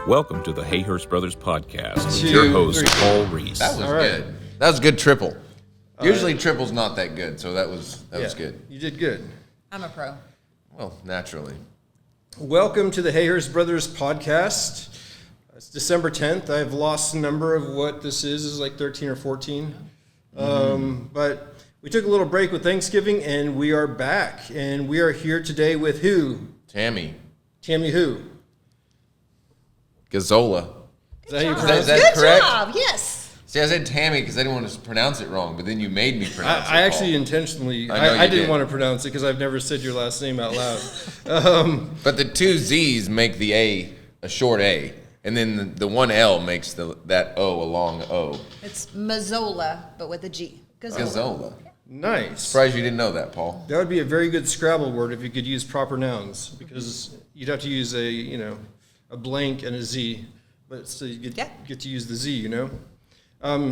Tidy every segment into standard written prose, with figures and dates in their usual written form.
Welcome to the Hayhurst Brothers Podcast with your host, Paul Risse. That was good. That was a good triple. Usually triple's not that good, so that was good. You did good. I'm a pro. Well, naturally. Welcome to the Hayhurst Brothers Podcast. It's December 10th. I've lost the number of what this is. It's like 13 or 14. But we took a little break with Thanksgiving, and we are back. And we are here today with who? Tammy who? Gazzola. Is that how you pronounce it? Is that Good correct? job. Yes. See, I said Tammy because I didn't want to pronounce it wrong, but then you made me pronounce it. I actually Paul. intentionally, I know I you didn't did. want to pronounce it because I've never said your last name out loud. But the two Z's make the A a short A, and then the one L makes that O a long O. It's Mazzola, but with a G. Gazzola. Nice. Surprised you didn't know that, Paul. That would be a very good Scrabble word if you could use proper nouns, because you'd have to use a blank and a Z, but still you get to use the Z,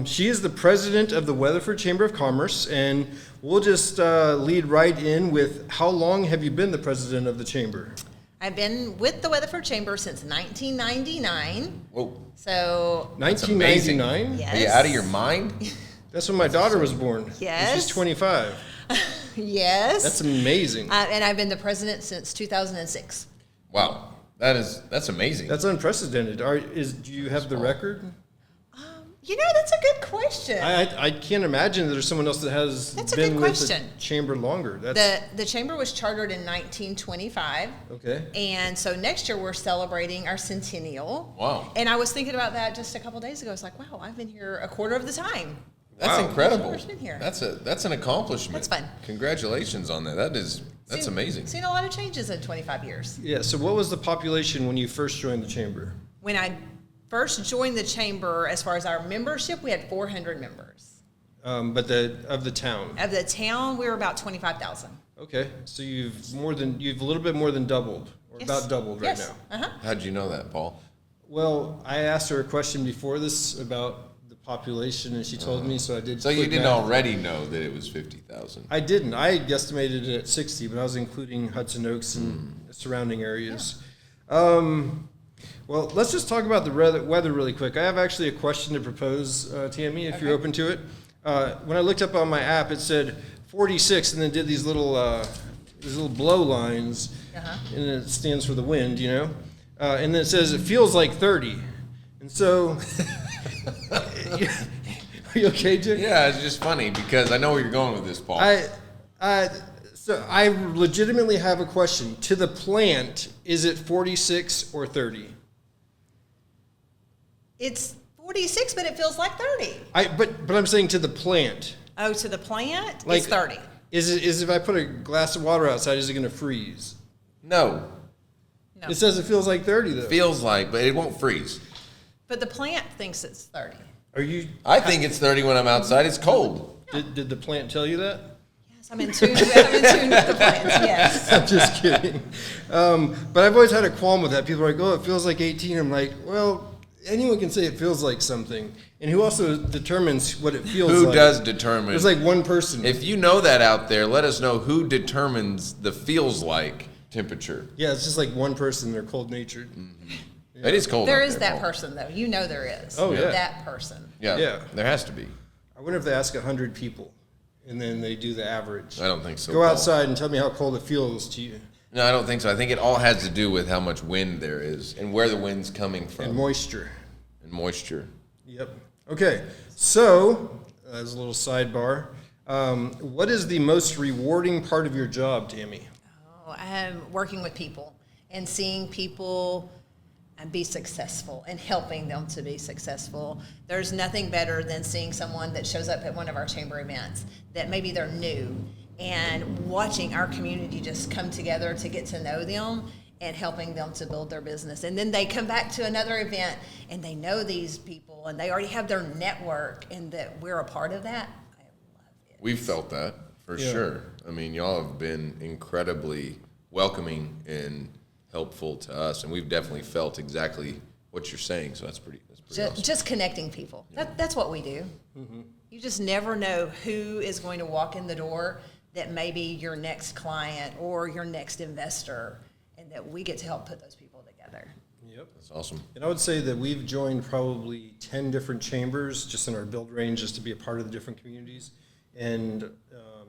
She is the president of the Weatherford Chamber of Commerce, and we'll just lead right in with, how long have you been the president of the chamber? I've been with the Weatherford Chamber since 1999. Whoa. So, 1999? yes. Are you out of your mind? That's when my daughter was born. Yes. And she's 25. Yes. That's amazing. And I've been the president since 2006. Wow. That's amazing. That's unprecedented. Do you have the record? That's a good question. I can't imagine that there's someone else that has That's a been good with question. the chamber longer. The chamber was chartered in 1925. Okay. And so next year we're celebrating our centennial. Wow. And I was thinking about that just a couple days ago. I was like, wow, I've been here a quarter of the time. That's incredible. I've been here. That's an accomplishment. That's fun. Congratulations on that. That's amazing. Seen a lot of changes in 25 years. Yeah, so what was the population when you first joined the chamber? When I first joined the chamber, as far as our membership, we had 400 members. But of the town? Of the town, we were about 25,000. Okay, so you've a little bit more than doubled, or Yes. about doubled right Yes. now. Uh-huh. How'd you know that, Paul? Well, I asked her a question before this about the population, and she told me, so I did. So you quick didn't math. already know that it was 50,000. I didn't. I guesstimated it at 60, but I was including Hudson Oaks and surrounding areas. Yeah. Well, let's just talk about the weather really quick. I have actually a question to propose, Tammy, if you're open to it. When I looked up on my app, it said 46, and then did these little blow lines, and it stands for the wind, and then it says it feels like 30, and so. Are you okay, Jake? Yeah, it's just funny because I know where you're going with this, Paul. So I legitimately have a question. To the plant, is it 46 or 30? It's 46, but it feels like 30. But I'm saying to the plant. Oh, to the plant, Like, it's 30. Is if I put a glass of water outside, is it going to freeze? No. No. It says it feels like 30 though. Feels like, but it won't freeze. But the plant thinks it's 30. I think it's 30 when I'm outside. It's cold. Did the plant tell you that? Yes, I'm in tune with the plants, yes. I'm just kidding. But I've always had a qualm with that. People are like, oh, it feels like 18. I'm like, well, anyone can say it feels like something. And who also determines what it feels like? Who does determine? There's like one person. If you know that out there, let us know who determines the feels like temperature. Yeah, it's just like one person. They're cold-natured. Yeah. It is cold There out is there, that Paul. person, though. You know there is. Oh, yeah. That person. Yeah, there has to be. I wonder if they ask 100 people, and then they do the average. I don't think so. Go Paul. outside and tell me how cold it feels to you. No, I don't think so. I think it all has to do with how much wind there is and where the wind's coming from. And moisture. And moisture. Yep. Okay, so as a little sidebar, what is the most rewarding part of your job, Tammy? Working with people and seeing people be successful and helping them to be successful. There's nothing better than seeing someone that shows up at one of our chamber events that maybe they're new, and watching our community just come together to get to know them and helping them to build their business. And then they come back to another event and they know these people and they already have their network, and that we're a part of that. I love it. We've felt that for sure. I mean, y'all have been incredibly welcoming and helpful to us, and we've definitely felt exactly what you're saying. So that's pretty awesome. Just connecting people. That's what we do. Mm-hmm. You just never know who is going to walk in the door that may be your next client or your next investor, and that we get to help put those people together. Yep. That's awesome. And I would say that we've joined probably 10 different chambers just in our build range just to be a part of the different communities. And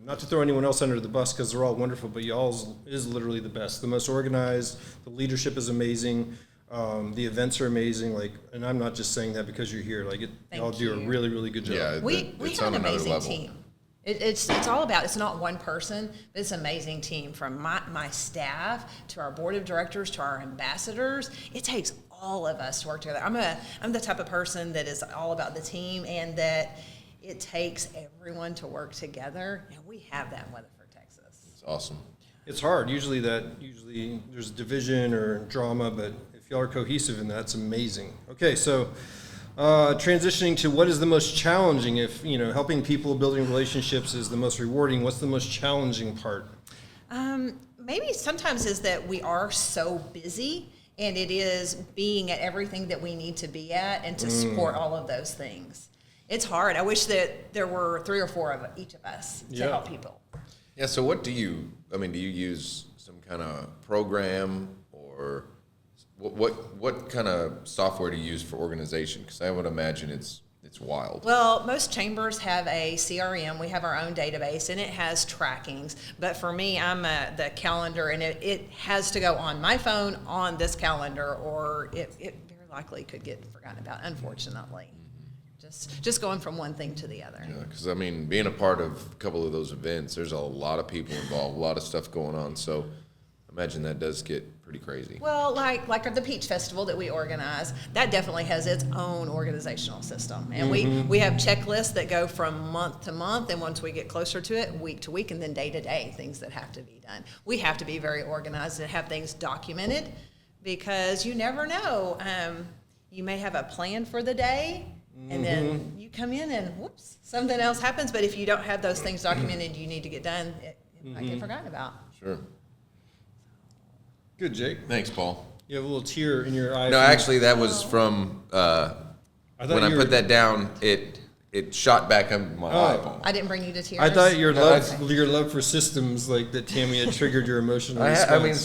not to throw anyone else under the bus because they're all wonderful, but y'all's is literally the best. The most organized, the leadership is amazing, the events are amazing. Like, and I'm not just saying that because you're here. Like, y'all do a really, really good job. Yeah, We it's have on an another amazing level. team. It's all about, it's not one person, but it's an amazing team from my staff to our board of directors to our ambassadors. It takes all of us to work together. I'm the type of person that is all about the team and that it takes everyone to work together, and we have that in Weatherford, Texas. It's awesome. It's hard. Usually there's division or drama, but if y'all are cohesive in that, it's amazing. Okay, so transitioning to what is the most challenging. If helping people, building relationships is the most rewarding, what's the most challenging part? Maybe sometimes is that we are so busy, and it is being at everything that we need to be at and to support all of those things. It's hard. I wish that there were 3 or 4 of each of us to help people. Yeah, so what do you use some kind of program or what kind of software do you use for organization? Because I would imagine it's wild. Well, most chambers have a CRM. We have our own database, and it has trackings. But for me, I'm the calendar, and it has to go on my phone on this calendar, or it very likely could get forgotten about, unfortunately. Just going from one thing to the other. Yeah, because being a part of a couple of those events, there's a lot of people involved, a lot of stuff going on. So I imagine that does get pretty crazy. Well, like the Peach Festival that we organize, that definitely has its own organizational system. And we have checklists that go from month to month, and once we get closer to it, week to week, and then day to day, things that have to be done. We have to be very organized and have things documented because you never know. You may have a plan for the day, and then you come in and whoops, something else happens. But if you don't have those things documented, you need to get done, it might get forgotten about. Sure. Good, Jake. Thanks, Paul. You have a little tear in your eye. No, actually, that was from when I put that down. It shot back on my eye, Paul. I didn't bring you to tears. I thought your love for systems, like that Tammy had triggered your emotional response.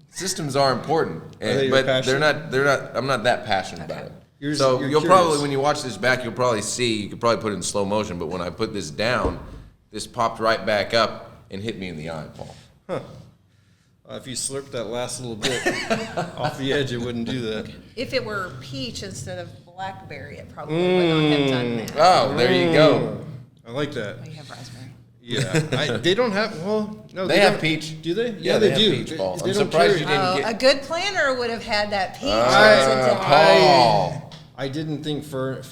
Systems are important, but they're not. I'm not that passionate about it. You're You'll curious. probably, when you watch this back, you'll probably see. You could probably put it in slow motion, but when I put this down, this popped right back up and hit me in the eye, Paul. Huh. If you slurped that last little bit off the edge, it wouldn't do that. If it were peach instead of blackberry, it probably would not have done that. Oh, there you go. I like that. Oh, you have raspberry. Yeah, they don't have. Well, no, They have don't. peach. Do they? Yeah, they do. have peach, Paul. They I'm don't surprised carry- you didn't get. A good planner would have had that peach. Paul. I didn't think far enough.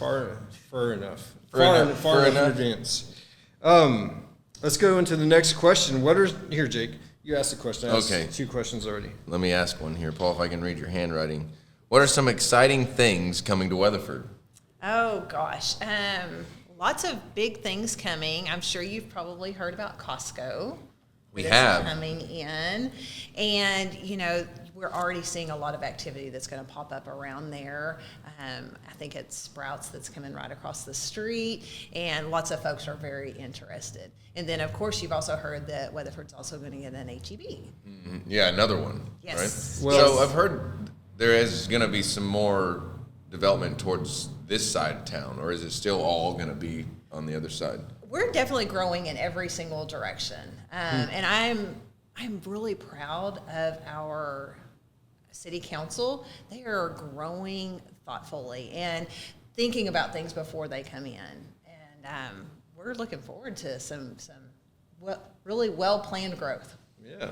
Far enough in enough. advance. Let's go into the next question. Here, Jake? You asked a question. I asked Okay. 2 questions already. Let me ask one here, Paul, if I can read your handwriting. What are some exciting things coming to Weatherford? Oh gosh, lots of big things coming. I'm sure you've probably heard about Costco. We that's have. coming in, and we're already seeing a lot of activity that's going to pop up around there. I think it's Sprouts that's coming right across the street, and lots of folks are very interested. And then, of course, you've also heard that Weatherford's also going to get an HEB. Yeah, another one. Yes. Right? Well- So I've heard there is going to be some more development towards this side of town, or is it still all going to be on the other side? We're definitely growing in every single direction, and I'm really proud of our city council. They are growing thoughtfully and thinking about things before they come in, and we're looking forward to some really well planned growth. Yeah.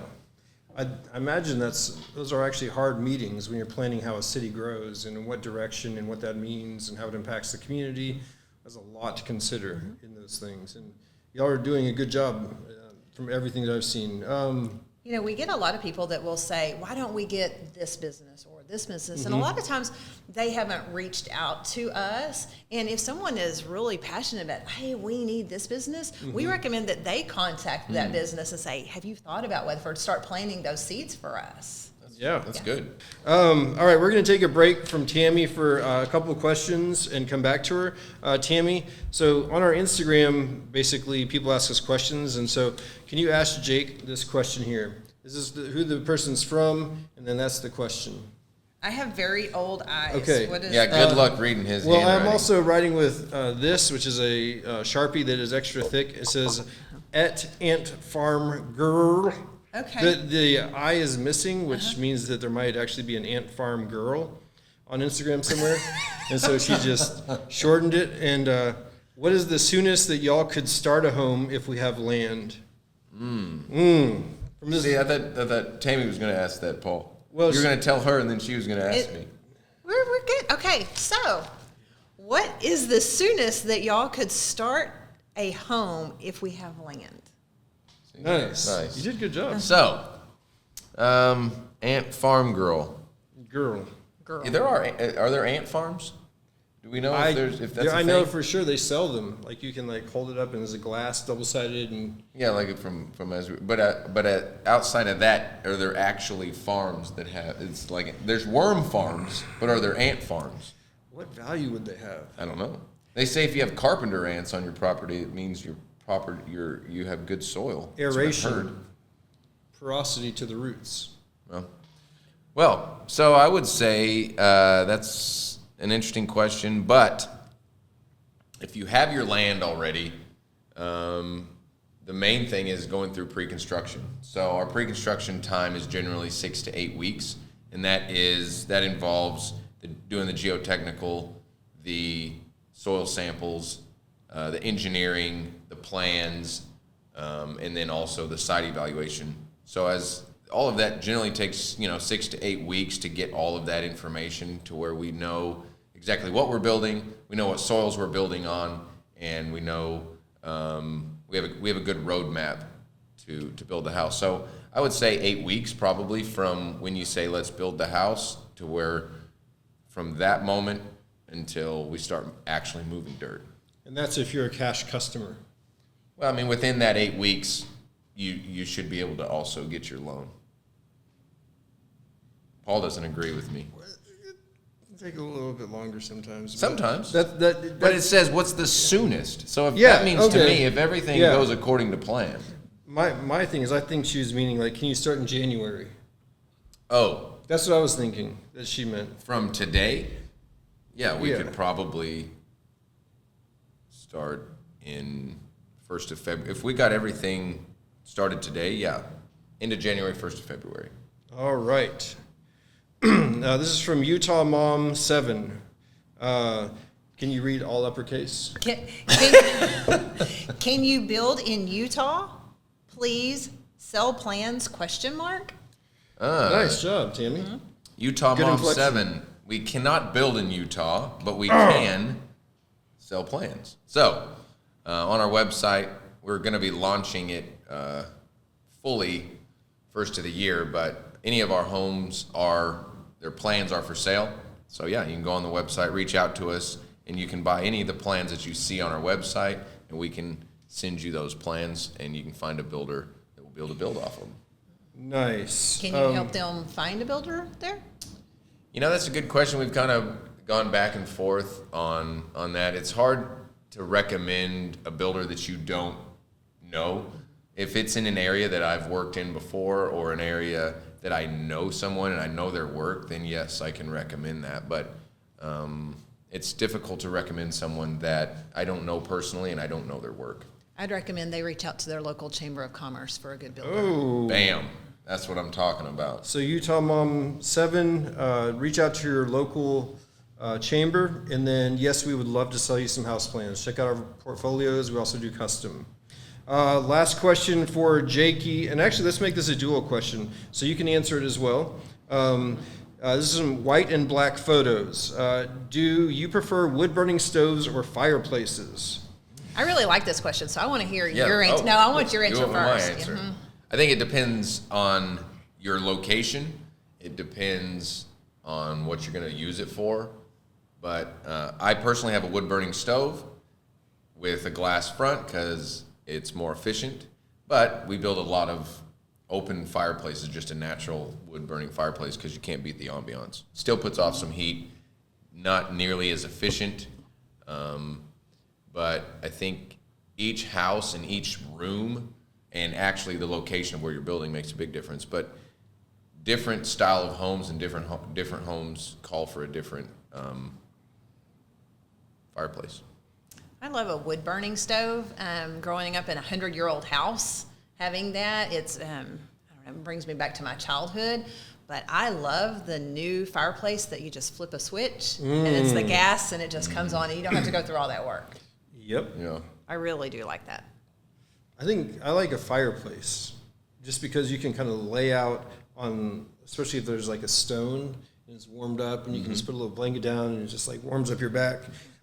I imagine those are actually hard meetings when you're planning how a city grows and in what direction and what that means and how it impacts the community. There's a lot to consider in those things. And y'all are doing a good job from everything that I've seen. We get a lot of people that will say, why don't we get this business or this business? And a lot of times they haven't reached out to us. And if someone is really passionate about, hey, we need this business, we recommend that they contact that business and say, have you thought about Weatherford? Start planting those seeds for us. That's good. All right, we're going to take a break from Tammy for a couple of questions and come back to her. Tammy, so on our Instagram, basically people ask us questions, and so can you ask Jake this question here? Is this who the person's from? And then that's the question. I have very old eyes. Okay. What is Yeah, good luck reading his handwriting. I'm also writing with this, which is a Sharpie that is extra thick. It says, "Et Ant Farm Girl." Okay. The I is missing, which means that there might actually be an ant farm girl on Instagram somewhere. And so she just shortened it. And what is the soonest that y'all could start a home if we have land? See, I thought Tammy was going to ask that, Paul. Well, you were going to tell her, and then she was going to ask me. We're good. Okay, so what is the soonest that y'all could start a home if we have land? Nice. You did a good job. So, ant farm girl. Girl. Yeah, are there ant farms? Do we know if that's a thing? I know for sure they sell them. Like you can hold it up and there's a glass, double-sided, and Yeah, like from outside of that, are there actually farms that have? It's like there's worm farms, but are there ant farms? what value would they have? I don't know. They say if you have carpenter ants on your property, it means you have good soil. That's what I've heard. Aeration, porosity to the roots. Well, so I would say that's an interesting question, but if you have your land already, the main thing is going through pre-construction. So our pre-construction time is generally 6 to 8 weeks, and that involves doing the geotechnical, the soil samples, the engineering, the plans, and then also the site evaluation. So as all of that generally takes 6 to 8 weeks to get all of that information to where we know exactly what we're building, we know what soils we're building on, and we know we have a good roadmap to build the house. So I would say 8 weeks probably from when you say let's build the house to where from that moment until we start actually moving dirt. And that's if you're a cash customer. Well, I mean, within that 8 weeks, you should be able to also get your loan. Paul doesn't agree with me. It take a little bit longer sometimes. Sometimes. But it says what's the soonest. So if Yeah, that means to okay. me, if everything Yeah. goes according to plan. my thing is, I think she was meaning can you start in January? Oh, That's what I was thinking that she meant. from today? Yeah, we Yeah. could probably start in 1st of February. If we got everything started today, yeah, into January, 1st of February. All right. This is from Utah Mom 7. Can you read all uppercase? Can you build in Utah? Please sell plans? ? Nice job, Tammy. Mm-hmm. Utah Good Mom inflection. 7. We cannot build in Utah, but we can sell plans. So, on our website, we're going to be launching it fully first of the year, but any of our homes their plans are for sale. So yeah, you can go on the website, reach out to us, and you can buy any of the plans that you see on our website, and we can send you those plans, and you can find a builder that will be able to build off of them. Nice. Can you help them find a builder there? That's a good question. We've kind of gone back and forth on that. It's hard to recommend a builder that you don't know. If it's in an area that I've worked in before or an area that I know someone and I know their work, then yes, I can recommend that. But it's difficult to recommend someone that I don't know personally and I don't know their work. I'd recommend they reach out to their local Chamber of Commerce for a good builder. Oh. Bam. That's what I'm talking about. So Utah Mom 7, reach out to your local chamber, and then yes, we would love to sell you some house plans. Check out our portfolios. We also do custom. Last question for Jakey, and actually let's make this a dual question, so you can answer it as well. This is some white and black photos. Do you prefer wood-burning stoves or fireplaces? I really like this question, so I want to hear Yeah. your answer. No, I want your answer You want my first. answer. Mhm. I think it depends on your location. It depends on what you're going to use it for. But I personally have a wood-burning stove with a glass front because it's more efficient. But we build a lot of open fireplaces, just a natural wood-burning fireplace because you can't beat the ambiance. Still puts off some heat, not nearly as efficient. But I think each house and each room and actually the location of where you're building makes a big difference. But different style of homes and different homes call for a different fireplace. I love a wood burning stove. Growing up in a 100-year-old house, having that, it's I don't know, it brings me back to my childhood. But I love the new fireplace that you just flip a switch and it's the gas and it just comes on and you don't have to go through all that work. Yep. Yeah. I really do like that. I think I like a fireplace just because you can kind of lay out on, especially if there's like a stone and it's warmed up and you can just put a little blanket down and it just like warms up your back.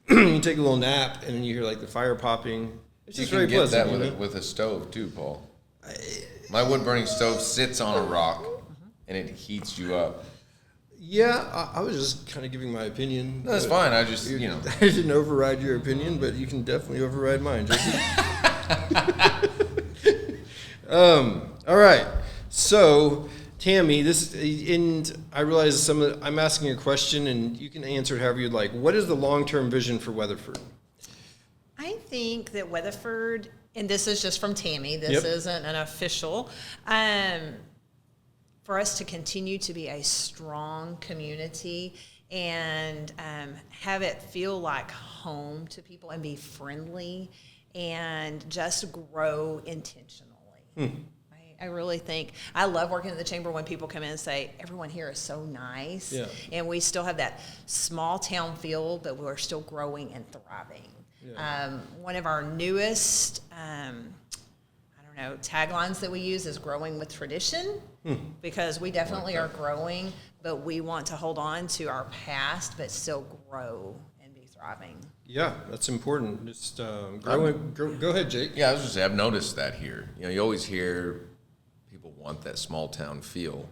You take a little nap and you hear like the fire popping. It's just very pleasant. You can get that with a stove too, Paul. My wood burning stove sits on a rock and it heats you up. Yeah, I was just kind of giving my opinion. No, that's fine. I just, I didn't override your opinion, but you can definitely override mine, Jacob. All right. So, Tammy, I realize I'm asking a question, and you can answer it however you'd like. What is the long-term vision for Weatherford? I think that Weatherford, and this is just from Tammy, this isn't an official, for us to continue to be a strong community and have it feel like home to people and be friendly and just grow intentionally. I really think, I love working at the chamber when people come in and say, everyone here is so nice. Yeah. And we still have that small town feel, but we're still growing and thriving. Yeah. One of our newest, taglines that we use is growing with tradition, because we definitely are growing, but we want to hold on to our past, but still grow and be thriving. Yeah, that's important. Just go ahead, Jake. Yeah, I was just saying, I've noticed that here. You always hear people want that small town feel,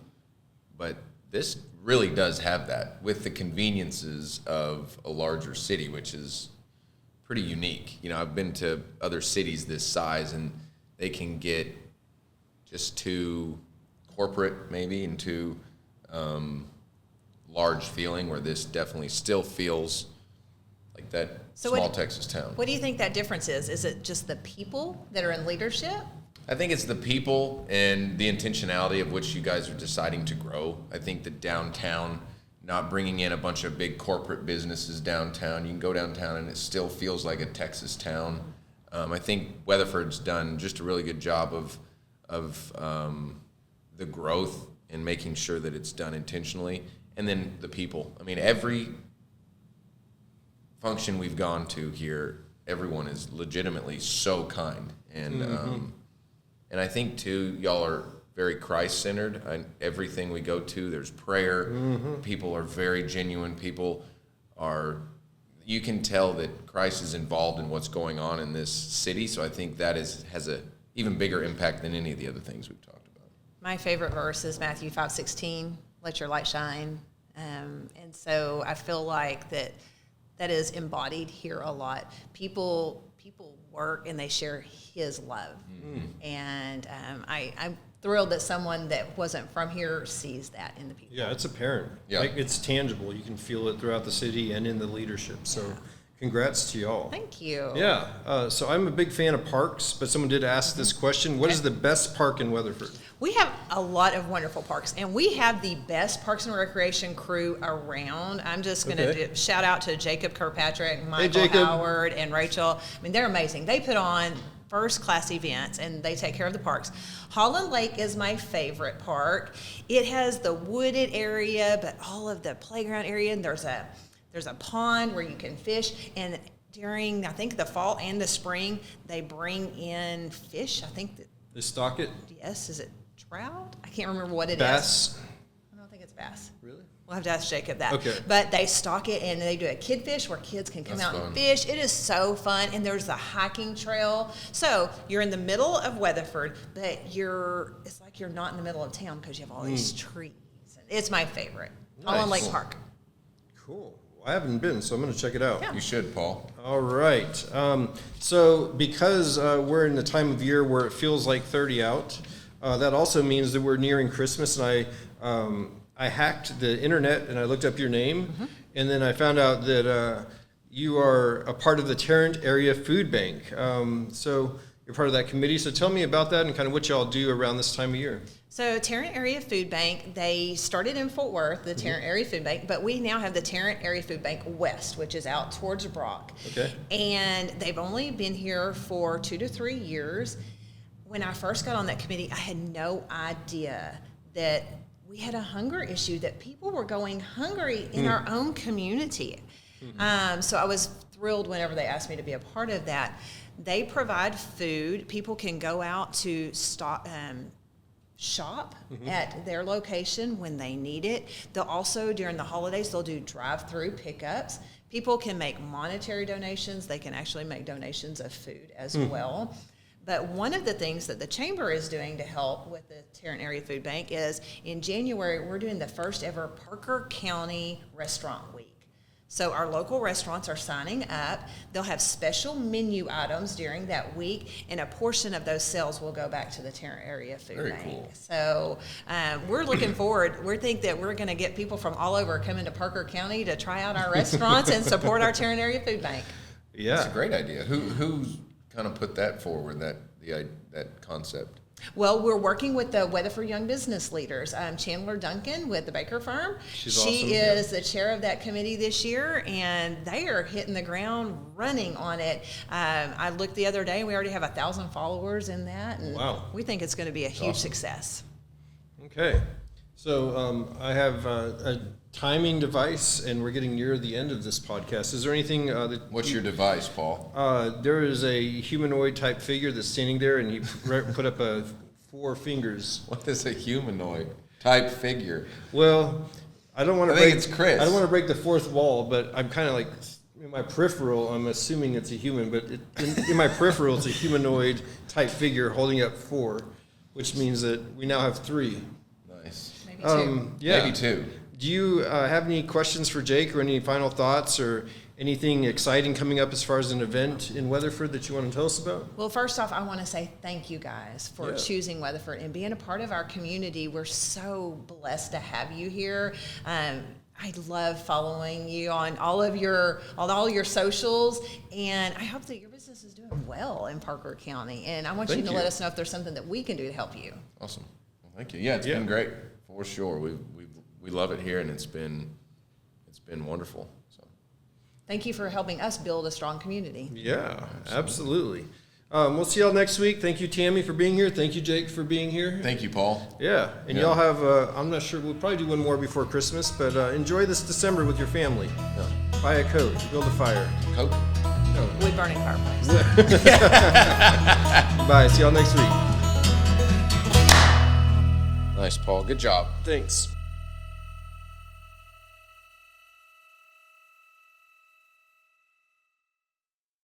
but this really does have that with the conveniences of a larger city, which is pretty unique. I've been to other cities this size, and they can get just too corporate maybe and too large feeling, where this definitely still feels like that small Texas town. What do you think that difference is? Is it just the people that are in leadership? I think it's the people and the intentionality of which you guys are deciding to grow. I think the downtown, not bringing in a bunch of big corporate businesses downtown. You can go downtown and it still feels like a Texas town. I think Weatherford's done just a really good job of the growth and making sure that it's done intentionally. And then the people. I mean, every function we've gone to here, everyone is legitimately so kind. And and I think, too, y'all are very Christ-centered. Everything we go to, there's prayer. People are very genuine. People are... You can tell that Christ is involved in what's going on in this city, so I think that has a even bigger impact than any of the other things we've talked about. My favorite verse is Matthew 5:16, let your light shine. And so I feel like that is embodied here a lot. People work and they share his love. And I'm thrilled that someone that wasn't from here sees that in the people. Yeah, it's apparent. Yeah. Like, it's tangible. You can feel it throughout the city and in the leadership. So congrats to y'all. Thank you. Yeah. So I'm a big fan of parks, but someone did ask this question. What is the best park in Weatherford? We have a lot of wonderful parks, and we have the best Parks and Recreation crew around. I'm just going to shout out to Jacob Kirkpatrick, Michael Howard, and Rachel. I mean, they're amazing. They put on first-class events, and they take care of the parks. Holland Lake is my favorite park. It has the wooded area, but all of the playground area, and there's a pond where you can fish, and during, I think, the fall and the spring, they bring in fish. I think that they stock it? Yes. Is it trout? I can't remember what it is. Bass? I don't think it's bass. Really? We'll have to ask Jacob that. Okay. But they stock it, and they do a kid fish where kids can come out and fish. It is so fun, and there's a hiking trail. So you're in the middle of Weatherford, but it's like you're not in the middle of town because you have all these trees. It's my favorite. Nice. Holland Lake Park. Cool. I haven't been, so I'm going to check it out. Yeah. You should, Paul. All right. So because we're in the time of year where it feels like 30 out, that also means that we're nearing Christmas, and I hacked the internet and I looked up your name, and then I found out that you are a part of the Tarrant Area Food Bank. So you're part of that committee. So tell me about that and kind of what y'all do around this time of year. So Tarrant Area Food Bank, they started in Fort Worth, the Tarrant Area Food Bank, but we now have the Tarrant Area Food Bank West, which is out towards Brock. Okay. And they've only been here for 2 to 3 years. When I first got on that committee, I had no idea that we had a hunger issue, that people were going hungry in our own community. So I was thrilled whenever they asked me to be a part of that. They provide food. People can go out to shop at their location when they need it. They'll also, during the holidays, they'll do drive-through pickups. People can make monetary donations. They can actually make donations of food as well. But one of the things that the Chamber is doing to help with the Tarrant Area Food Bank is in January, we're doing the first ever Parker County Restaurant Week. So our local restaurants are signing up. They'll have special menu items during that week, and a portion of those sales will go back to the Tarrant Area Food Very Bank. cool. So we're looking forward. We think that we're going to get people from all over coming to Parker County to try out our restaurants and support our Tarrant Area Food Bank. Yeah. That's a great idea. Who's kind of put that forward, that concept? Well, we're working with the Weatherford Young Business Leaders. Chandler Duncan with the Baker Firm. She's she awesome. is the chair of that committee this year, and they are hitting the ground running on it. I looked the other day, and we already have 1,000 followers in that, and Wow. we think it's going to be a huge success. Okay. So I have a timing device, and we're getting near the end of this podcast. Is there anything that... What's your device, Paul? There is a humanoid type figure that's standing there, and he put up 4 fingers. What is a humanoid type figure? Well, I don't want to I think it's Chris. I don't want to break the fourth wall, but I'm kind of like, in my peripheral, I'm assuming it's a human, but in my peripheral, it's a humanoid type figure holding up 4, which means that we now have 3. Nice. Maybe two. Yeah. Maybe 2. Do you have any questions for Jake, or any final thoughts, or anything exciting coming up as far as an event in Weatherford that you want to tell us about? Well, first off, I want to say thank you guys for choosing Weatherford and being a part of our community. We're so blessed to have you here. I love following you on all your socials, and I hope that your business is doing well in Parker County. And I want you to let us know if there's something that we can do to help you. Awesome. Well, thank you. Yeah, it's been great for sure. We love it here, and it's been wonderful. So Thank you for helping us build a strong community. Yeah, absolutely. We'll see y'all next week. Thank you, Tammy, for being here. Thank you, Jake, for being here. thank you, Paul. Yeah, and y'all have, I'm not sure, we'll probably do one more before Christmas, but enjoy this December with your family. Yeah. Buy a coat, build a fire. Coke. Wood burning fireplace. Bye, see y'all next week. Nice, Paul. Good job. Thanks.